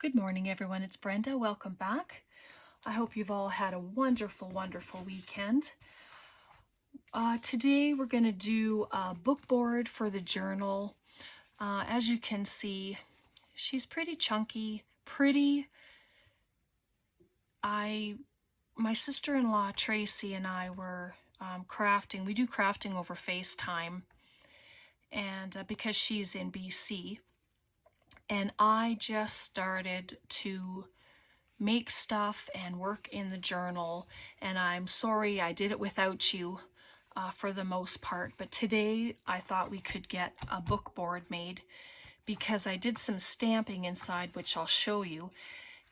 Good morning, everyone. It's Brenda. Welcome back. I hope you've all had a wonderful, wonderful weekend. Today we're going to do a book board for the journal. As you can see, she's pretty chunky, pretty. My sister-in-law Tracy and I were crafting. We do crafting over FaceTime, and because she's in BC, and I just started to make stuff and work in the journal, and I'm sorry I did it without you for the most part, but today I thought we could get a book board made because I did some stamping inside, which I'll show you,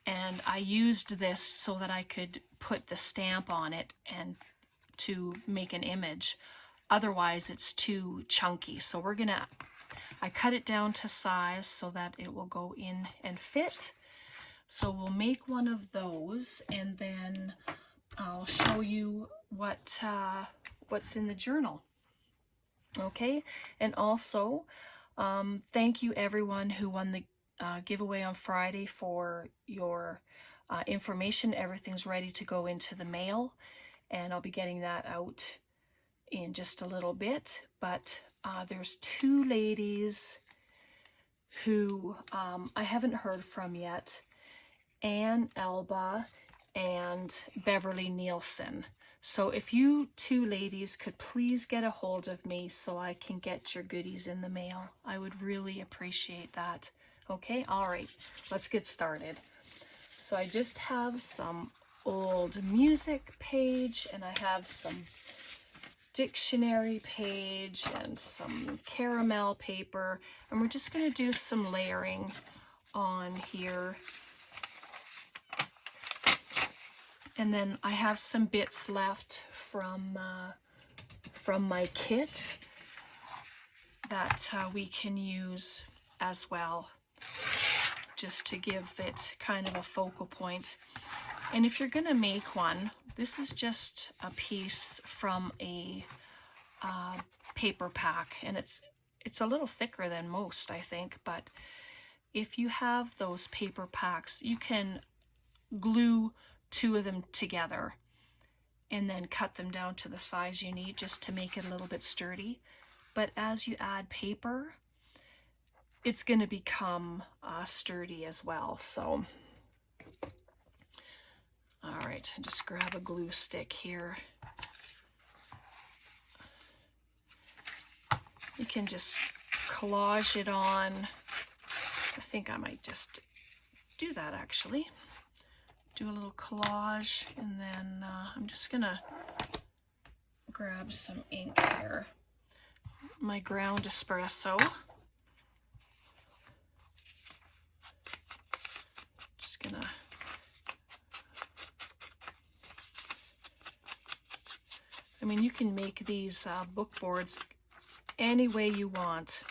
and I used this so that I could put the stamp on it and to make an image. Otherwise it's too chunky, so I cut it down to size so that it will go in and fit. So we'll make one of those, and then I'll show you what's in the journal. Okay, and also thank you everyone who won the giveaway on Friday for your information. Everything's ready to go into the mail, and I'll be getting that out in just a little bit. But there's two ladies who I haven't heard from yet. Anne Elba and Beverly Nielsen. So if you two ladies could please get a hold of me so I can get your goodies in the mail, I would really appreciate that. Okay, all right, let's get started. So I just have some old music page, and I have some dictionary page and some caramel paper, and we're just going to do some layering on here. And then I have some bits left from my kit that we can use as well, just to give it kind of a focal point. And if you're going to make one, this is just a piece from a paper pack, and it's a little thicker than most, I think, but if you have those paper packs, you can glue two of them together and then cut them down to the size you need just to make it a little bit sturdy. But as you add paper, it's going to become sturdy as well. So all right, just grab a glue stick here. You can just collage it on. I think I might just do that actually. Do a little collage, and then I'm just gonna grab some ink here. My ground espresso. Just gonna you can make these book boards any way you want.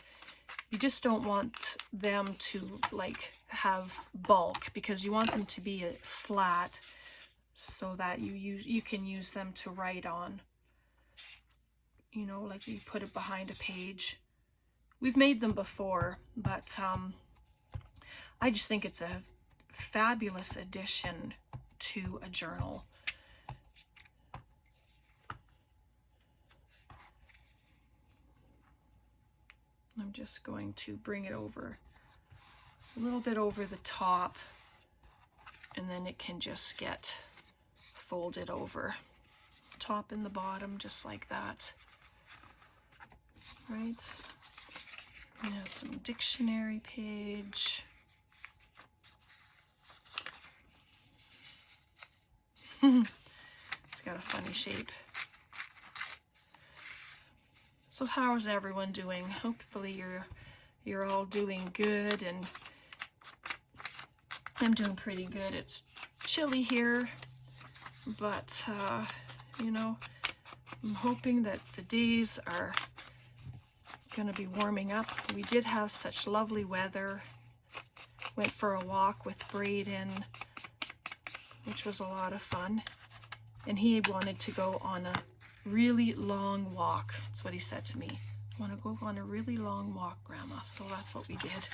You just don't want them to have bulk, because you want them to be flat so that you can use them to write on. You know, like you put it behind a page. We've made them before, but I just think it's a fabulous addition to a journal. I'm just going to bring it over a little bit over the top, and then it can just get folded over, top and the bottom, just like that. Right? Yeah, some dictionary page. It's got a funny shape. So how's everyone doing? Hopefully you're all doing good, and I'm doing pretty good. It's chilly here, but you know, I'm hoping that the days are going to be warming up. We did have such lovely weather. Went for a walk with Braden, which was a lot of fun, and he wanted to go on a really long walk. That's what he said to me. I want to go on a really long walk, Grandma. So that's what we did.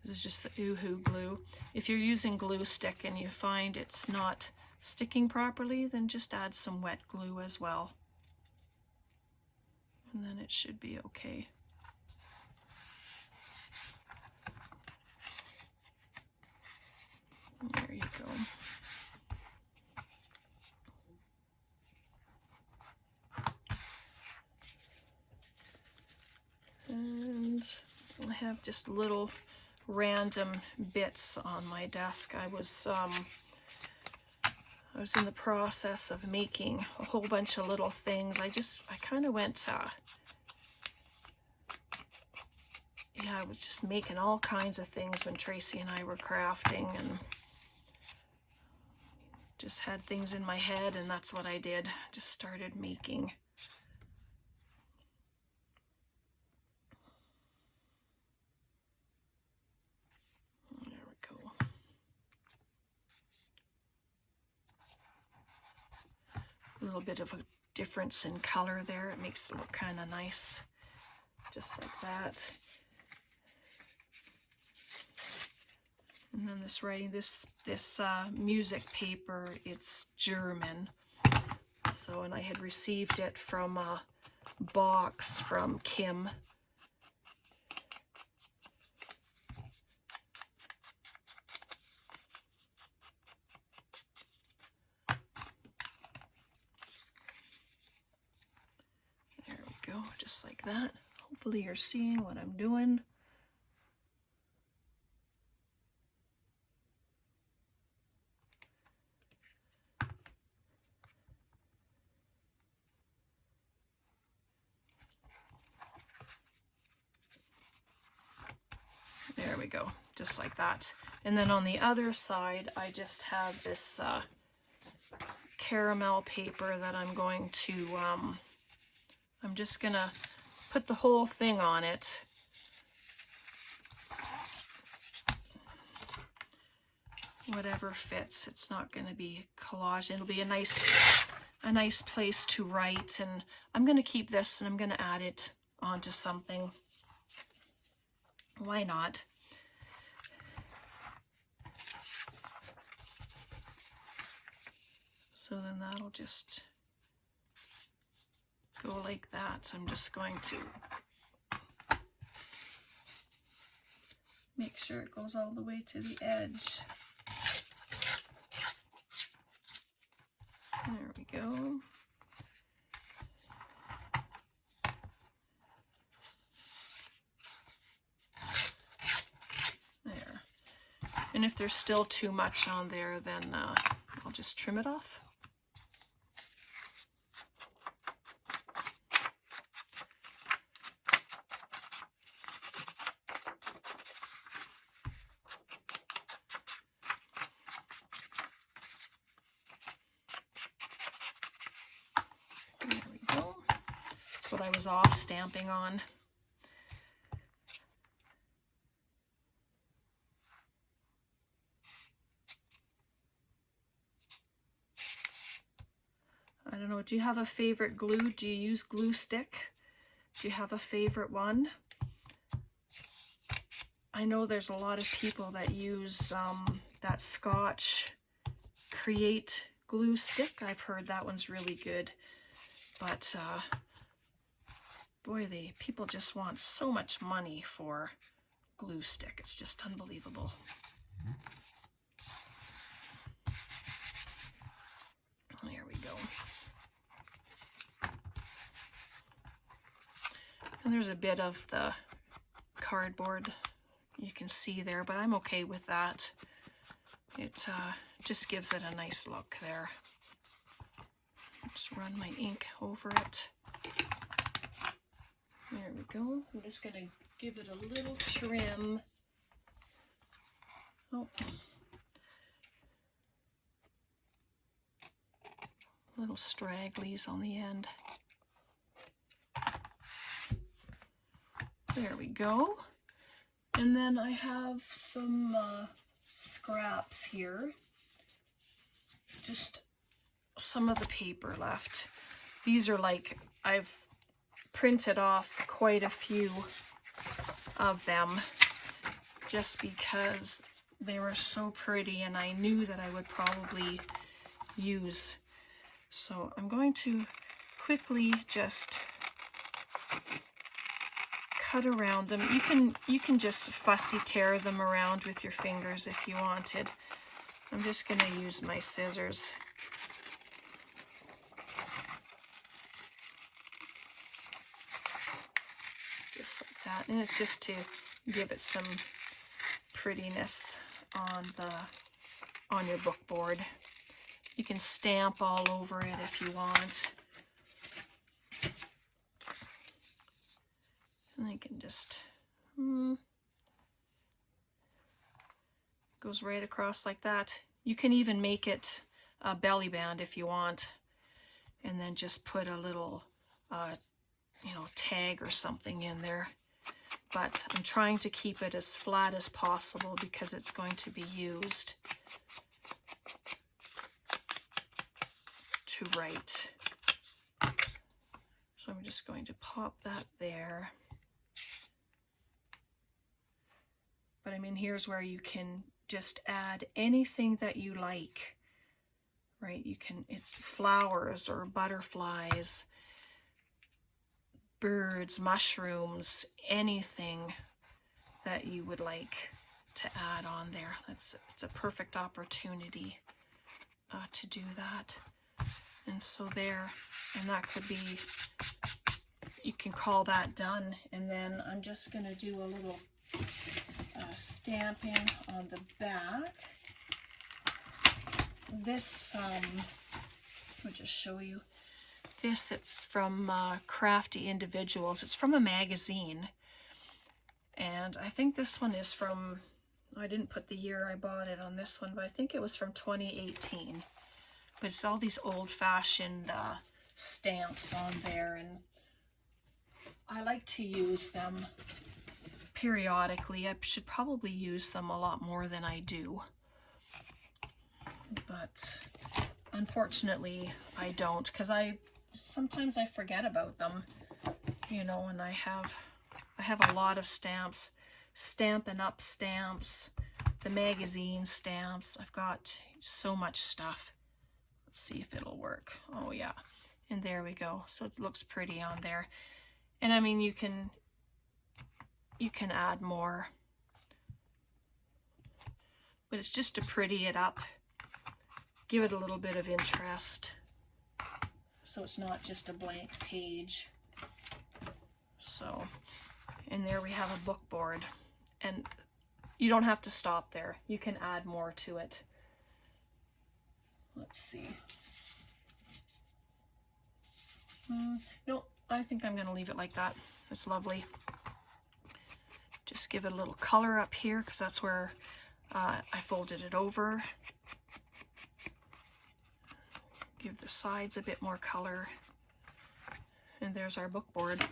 This is just the Oohoo glue. If you're using glue stick and you find it's not sticking properly, then just add some wet glue as well. And then it should be okay. There you go. And I have just little random bits on my desk. I was in the process of making a whole bunch of little things. I kind of went, yeah, I was just making all kinds of things when Tracy and I were crafting, and just had things in my head, and that's what I did. Just started making. There we go. A little bit of a difference in color there. It makes it look kind of nice, just like that. And then this writing, this music paper, it's German. So, and I had received it from a box from Kim. There we go, just like that. Hopefully you're seeing what I'm doing. There we go, just like that. And then on the other side, I just have this caramel paper that I'm going to, I'm just gonna put the whole thing on it. Whatever fits. It's not gonna be collage. It'll be a nice place to write, and I'm gonna keep this and I'm gonna add it onto something. Why not? So then that'll just go like that. I'm just going to make sure it goes all the way to the edge. There we go. There. And if there's still too much on there, then I'll just trim it off. There we go. That's what I was off stamping on. I don't know, do you have a favorite glue? Do you use glue stick? Do you have a favorite one? I know there's a lot of people that use that Scotch Create glue stick. I've heard that one's really good. But boy, people just want so much money for glue stick. It's just unbelievable. There we go. And there's a bit of the cardboard you can see there, but I'm okay with that. It just gives it a nice look there. Just run my ink over it. There we go. I'm just going to give it a little trim. Oh. Little stragglies on the end. There we go. And then I have some scraps here. Just some of the paper left. These are like, I've printed off quite a few of them. just because they were so pretty and I knew that I would probably use. So I'm going to quickly just cut around them. You can just fussy tear them around with your fingers if you wanted. I'm just going to use my scissors. Just like that. And it's just to give it some prettiness on your book board. You can stamp all over it if you want. And I can just goes right across like that. You can even make it a belly band if you want, and then just put a little tag or something in there. But I'm trying to keep it as flat as possible because it's going to be used to write. So I'm just going to pop that there. But I mean, here's where you can just add anything that you like, right? You can, it's flowers or butterflies, birds, mushrooms, anything that you would like to add on there. It's a perfect opportunity to do that. And so there, and that could be, you can call that done. And then I'm just going to do a little stamping on the back. This, I'll just show you. This, it's from Crafty Individuals. It's from a magazine. And I think this one is from, I didn't put the year I bought it on this one, but I think it was from 2018. But it's all these old-fashioned stamps on there, and I like to use them periodically. I should probably use them a lot more than I do, but unfortunately I don't, because sometimes I forget about them, and I have a lot of stamps, Stampin' Up stamps, the magazine stamps. I've got so much stuff. Let's see if it'll work. Oh yeah, and there we go. So it looks pretty on there. And I mean, you can add more, but it's just to pretty it up, give it a little bit of interest, so it's not just a blank page. So, and there we have a book board, and you don't have to stop there. You can add more to it. Let's see. No, I think I'm going to leave it like that. It's lovely. Just give it a little color up here, because that's where I folded it over. Give the sides a bit more color. And there's our book board.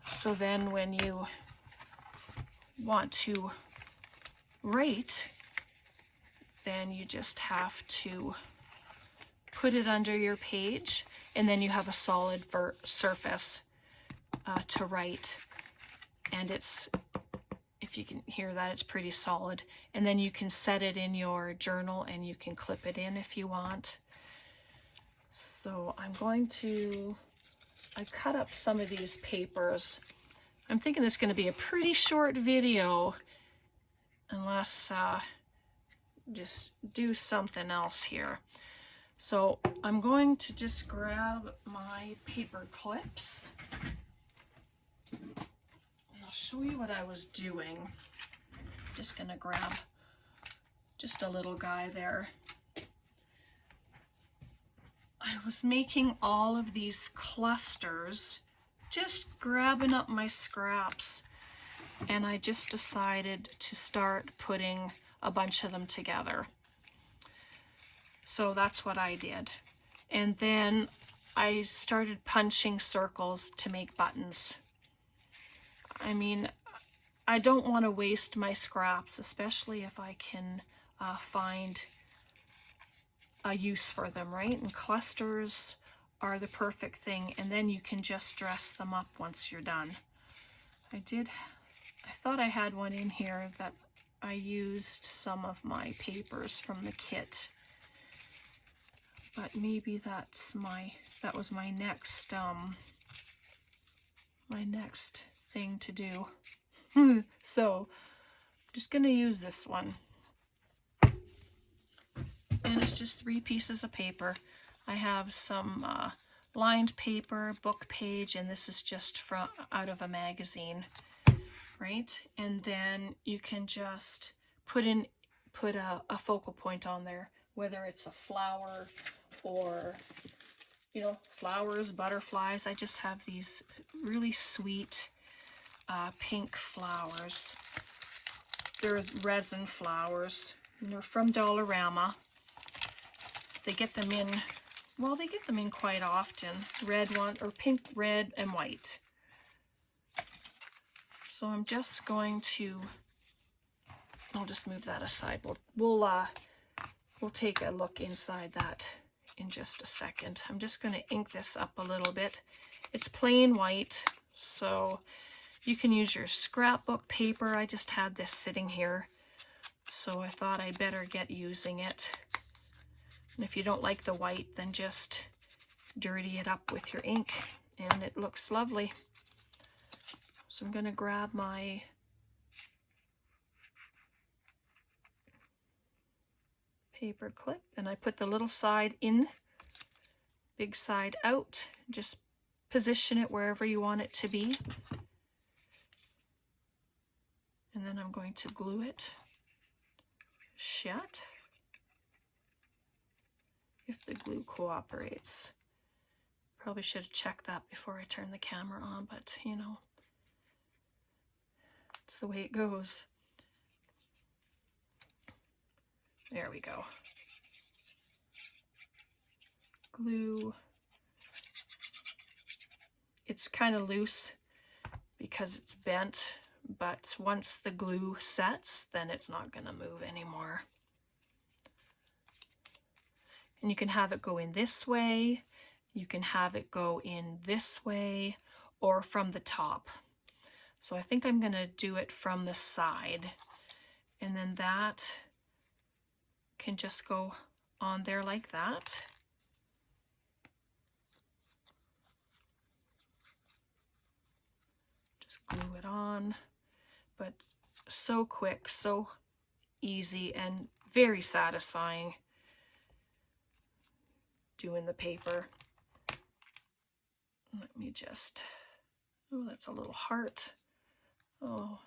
So then when you want to write, then you just have to put it under your page, and then you have a solid surface to write. And it's, if you can hear that, it's pretty solid. And then you can set it in your journal, and you can clip it in if you want. So I cut up some of these papers. I'm thinking this is going to be a pretty short video, unless just do something else here. So I'm going to just grab my paper clips. I'll show you what I was doing. Just gonna grab just a little guy there. I was making all of these clusters, just grabbing up my scraps, and I just decided to start putting a bunch of them together. So that's what I did. And then I started punching circles to make buttons. I mean, I don't want to waste my scraps, especially if I can find a use for them, right? And clusters are the perfect thing, and then you can just dress them up once you're done. I thought I had one in here that I used some of my papers from the kit, but maybe that was my next thing to do. So I'm just gonna use this one, and it's just 3 pieces of paper. I have some lined paper, book page, and this is just from out of a magazine, right? And then you can just put a focal point on there, whether it's a flower or, you know, flowers, butterflies. I just have these really sweet pink flowers. They're resin flowers, and they're from Dollarama. They get them in, well, they get them in quite often. Red one, or pink, red, and white. So I'm just going to, I'll just move that aside. We'll take a look inside that in just a second. I'm just going to ink this up a little bit. It's plain white, so you can use your scrapbook paper. I just had this sitting here, so I thought I'd better get using it. And if you don't like the white, then just dirty it up with your ink, and it looks lovely. So I'm going to grab my paper clip, and I put the little side in, big side out. Just position it wherever you want it to be. And then I'm going to glue it shut, if the glue cooperates. Probably should have checked that before I turned the camera on, but you know, it's the way it goes. There we go. Glue. It's kind of loose because it's bent, but once the glue sets, then it's not going to move anymore. And you can have it go in this way, you can have it go in this way, or from the top. So I think I'm going to do it from the side, and then that can just go on there like that. Just glue it on, but so quick, so easy, and very satisfying doing the paper. Let me just, oh, that's a little heart. Oh.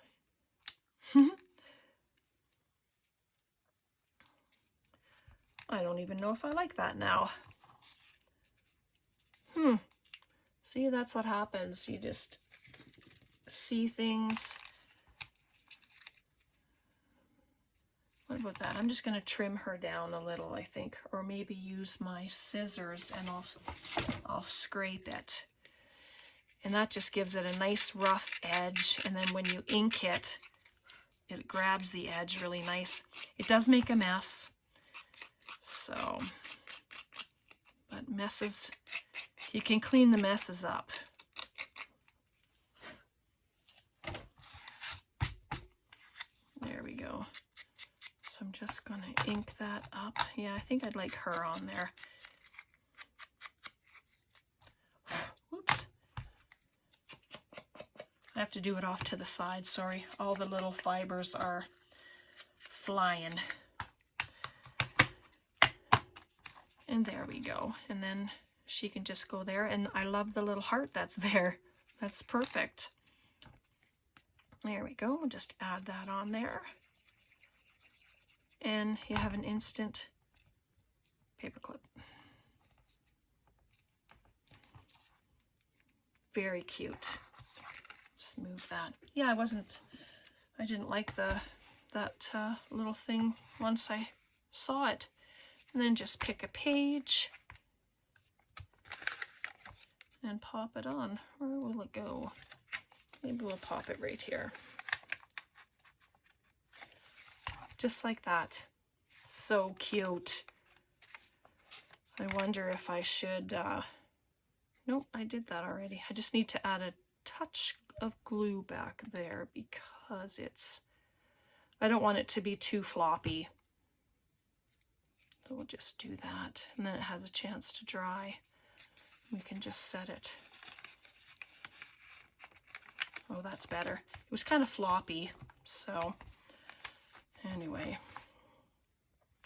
I don't even know if I like that now. See, that's what happens. You just see things. What about that? I'm just going to trim her down a little, I think, or maybe use my scissors and I'll scrape it. And that just gives it a nice rough edge, and then when you ink it, it grabs the edge really nice. It does make a mess, so, but messes, you can clean the messes up. There we go. So I'm just going to ink that up. Yeah, I think I'd like her on there. Whoops. I have to do it off to the side, sorry. All the little fibers are flying. And there we go. And then she can just go there. And I love the little heart that's there. That's perfect. There we go. We'll just add that on there. And you have an instant paperclip. Very cute. Just move that. Yeah, I didn't like that little thing once I saw it. And then just pick a page and pop it on. Where will it go? Maybe we'll pop it right here. Just like that. So cute. I wonder if I should, nope, I did that already. I just need to add touch of glue back there because I don't want it to be too floppy. So we'll just do that, and then it has a chance to dry. We can just set it. Oh, that's better. It was kind of floppy, so anyway.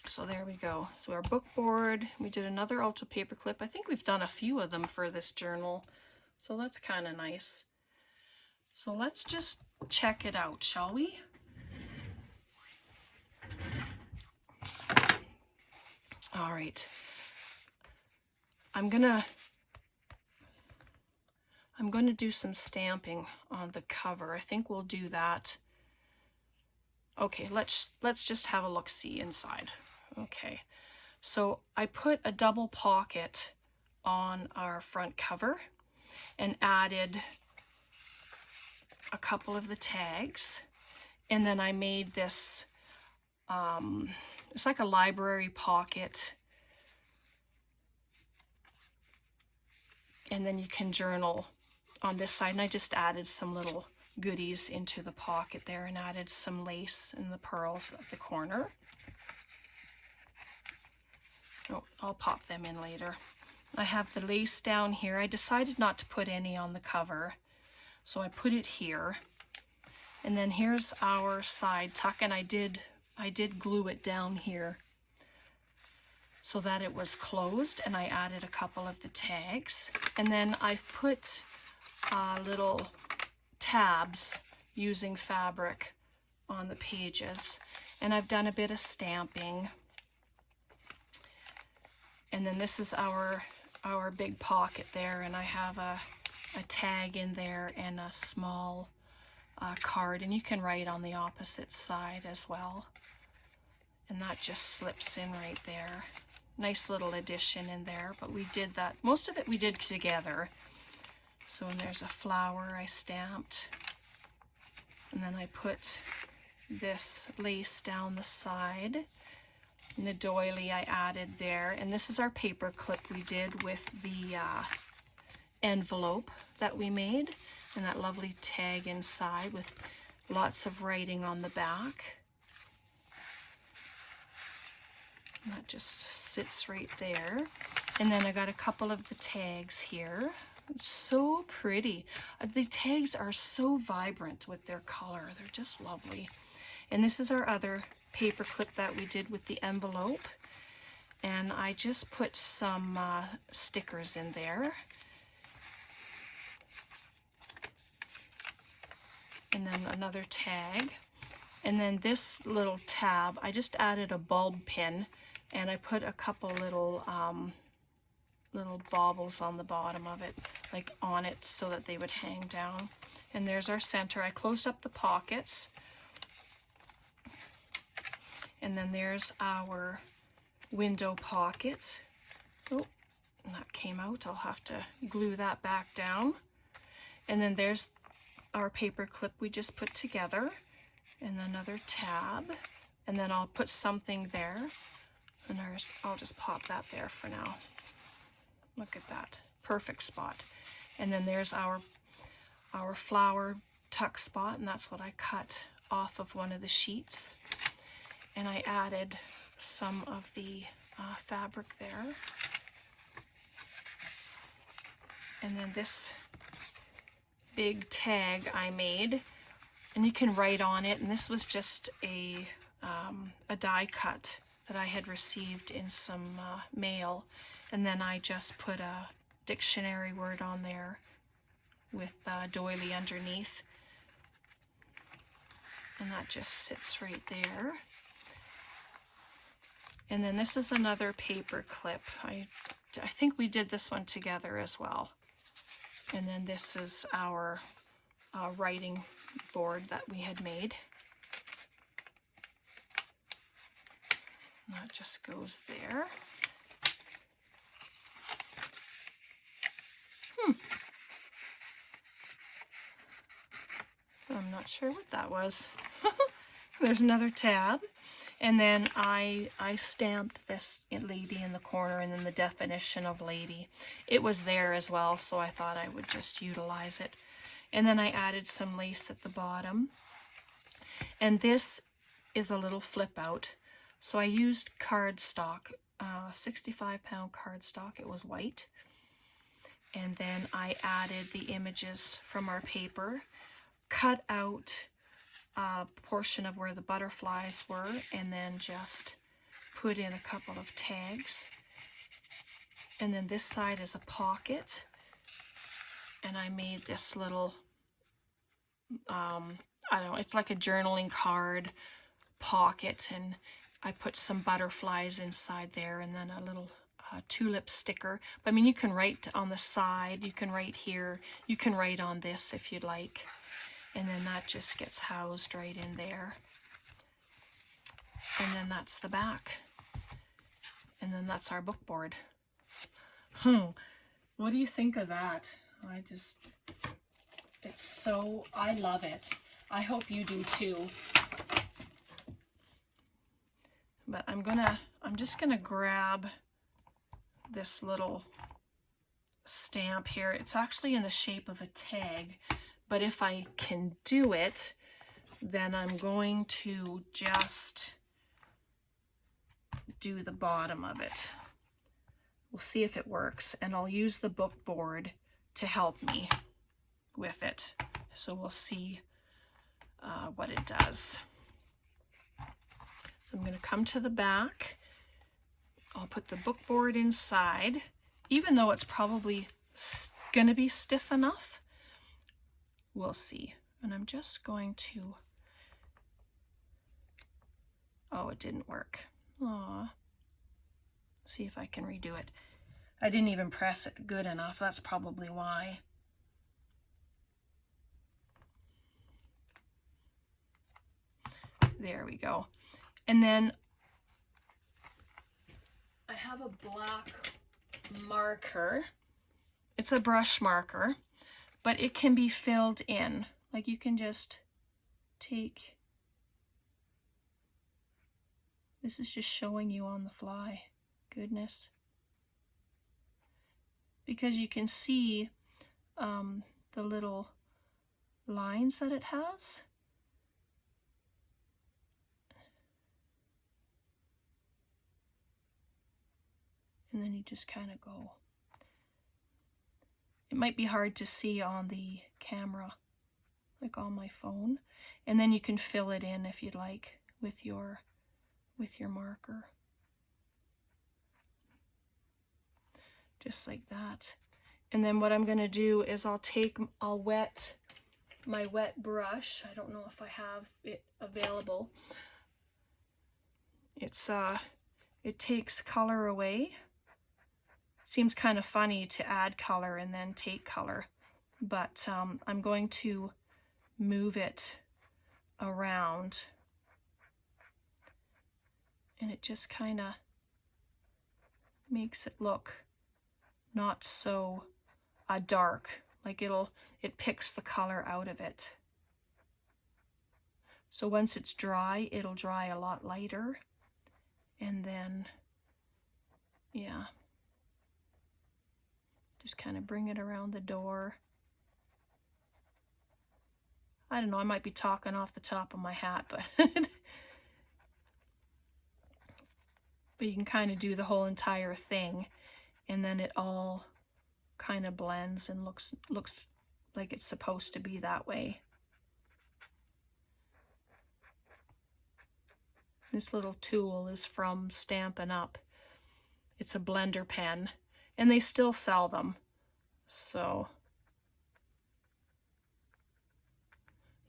So there we go. So our book board, we did another Alto paper clip. I think we've done a few of them for this journal, so that's kind of nice. So let's just check it out, shall we? All right. I'm gonna do some stamping on the cover. I think we'll do that. Okay, let's just have a look-see inside. Okay, so I put a double pocket on our front cover and added a couple of the tags, and then I made this, it's like a library pocket, and then you can journal on this side, and I just added some little goodies into the pocket there and added some lace and the pearls at the corner. Oh, I'll pop them in later. I have the lace down here. I decided not to put any on the cover, so I put it here. And then here's our side tuck, and I did glue it down here so that it was closed, and I added a couple of the tags. And then I've put little tabs using fabric on the pages, and I've done a bit of stamping. And then this is our big pocket there, and I have a tag in there and a small card, and you can write on the opposite side as well, and that just slips in right there. Nice little addition in there, but we did that, most of it we did together. So and there's a flower I stamped, and then I put this lace down the side, and the doily I added there. And this is our paper clip we did with the envelope that we made, and that lovely tag inside with lots of writing on the back. And that just sits right there. And then I got a couple of the tags here. It's so pretty. The tags are so vibrant with their color. They're just lovely. And this is our other paper clip that we did with the envelope. And I just put some stickers in there. And then another tag. And then this little tab, I just added a bulb pin, and I put a couple little baubles on the bottom of it, like on it, so that they would hang down. And there's our center. I closed up the pockets. And then there's our window pocket. Oh, that came out. I'll have to glue that back down. And then there's our paper clip we just put together, and another tab, and then I'll put something there, and I'll just pop that there for now. Look at that, perfect spot. And then there's our flower tuck spot, and that's what I cut off of one of the sheets. And I added some of the fabric there. And then this big tag I made, and you can write on it, and this was just a die cut that I had received in some mail, and then I just put a dictionary word on there with doily underneath, and that just sits right there. And then this is another paper clip. I think we did this one together as well. And then this is our writing board that we had made. And that just goes there. I'm not sure what that was. There's another tab. And then I stamped this lady in the corner, and then the definition of lady. It was there as well, so I thought I would just utilize it. And then I added some lace at the bottom. And this is a little flip out. So I used cardstock, 65-pound cardstock. It was white. And then I added the images from our paper, cut out a portion of where the butterflies were, and then just put in a couple of tags. And then this side is a pocket. And I made this little, I don't know, it's like a journaling card pocket, and I put some butterflies inside there, and then a little tulip sticker. But I mean, you can write on the side, you can write here, you can write on this if you'd like. And then that just gets housed right in there. And then that's the back. And then that's our book board. What do you think of that? I love it. I hope you do too. But I'm just gonna grab this little stamp here. It's actually in the shape of a tag, but if I can do it, then I'm going to just do the bottom of it. We'll see if it works, and I'll use the book board to help me with it. So we'll see what it does. I'm going to come to the back. I'll put the book board inside, even though it's probably going to be stiff enough. We'll see. And I'm just going to... Oh, it didn't work. Aw. See if I can redo it. I didn't even press it good enough. That's probably why. There we go. And then I have a black marker. It's a brush marker, but it can be filled in. Like you can just take... This is just showing you on the fly. Goodness. Because you can see the little lines that it has. And then you just kind of go. It might be hard to see on the camera, like on my phone. And then you can fill it in if you'd like with your marker. Just like that. And then what I'm going to do is I'll wet my wet brush. I don't know if I have it available. It takes color away. Seems kind of funny to add color and then take color, but I'm going to move it around, and it just kind of makes it look not so dark, like it picks the color out of it. So once it's dry, it'll dry a lot lighter, and then yeah, just kind of bring it around the door. I don't know, I might be talking off the top of my hat, but but you can kind of do the whole entire thing, and then it all kind of blends and looks like it's supposed to be that way. This little tool is from Stampin' Up. It's a blender pen, and they still sell them. So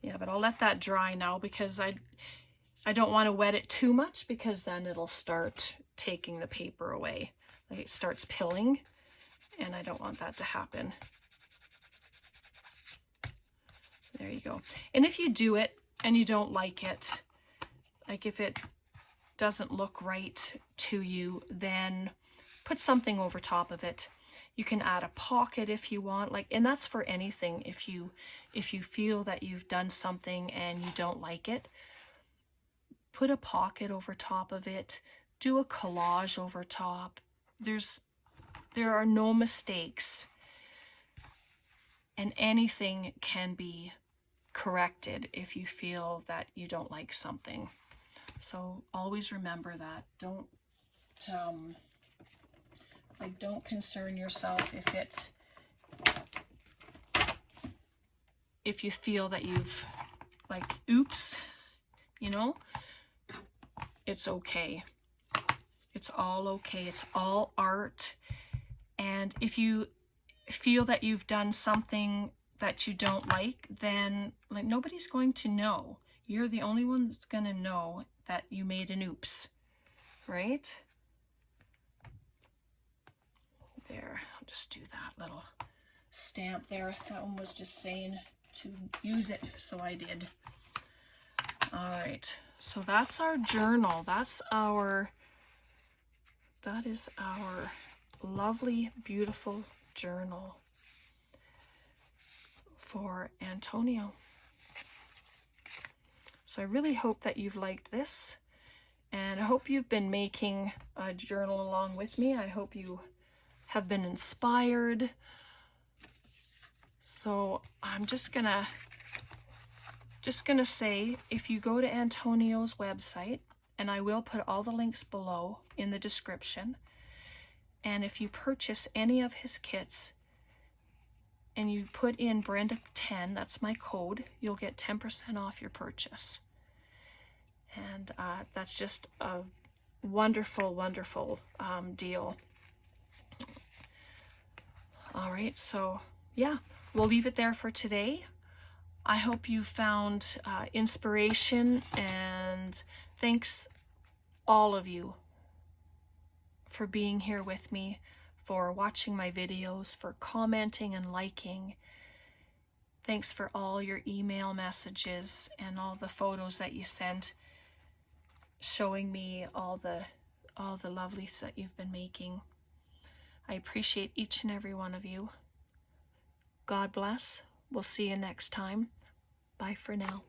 yeah, but I'll let that dry now because I don't want to wet it too much, because then it'll start taking the paper away. Like it starts pilling, and I don't want that to happen. There you go. And if you do it and you don't like it, like if it doesn't look right to you, then put something over top of it. You can add a pocket if you want, like, and that's for anything. If you feel that you've done something and you don't like it, put a pocket over top of it. Do a collage over top. There are no mistakes. and anything can be corrected if you feel that you don't like something. So always remember that. Don't concern yourself if you feel that you've oops, it's okay. It's all okay. It's all art. And if you feel that you've done something that you don't like, then nobody's going to know. You're the only one that's going to know that you made an oops, right? There, I'll just do that little stamp there. That one was just saying to use it, so I did. All right, so that's our journal. That is our lovely, beautiful journal for Antonio. So I really hope that you've liked this, and I hope you've been making a journal along with me. I hope you have been inspired. So I'm just gonna say, if you go to Antonio's website, and I will put all the links below in the description, and if you purchase any of his kits and you put in Brenda10, that's my code, you'll get 10% off your purchase. And that's just a wonderful, wonderful deal. All right, so yeah, we'll leave it there for today. I hope you found inspiration, and thanks all of you for being here with me, for watching my videos, for commenting and liking. Thanks for all your email messages and all the photos that you sent showing me all the lovelies that you've been making. I appreciate each and every one of you. God bless. We'll see you next time. Bye for now.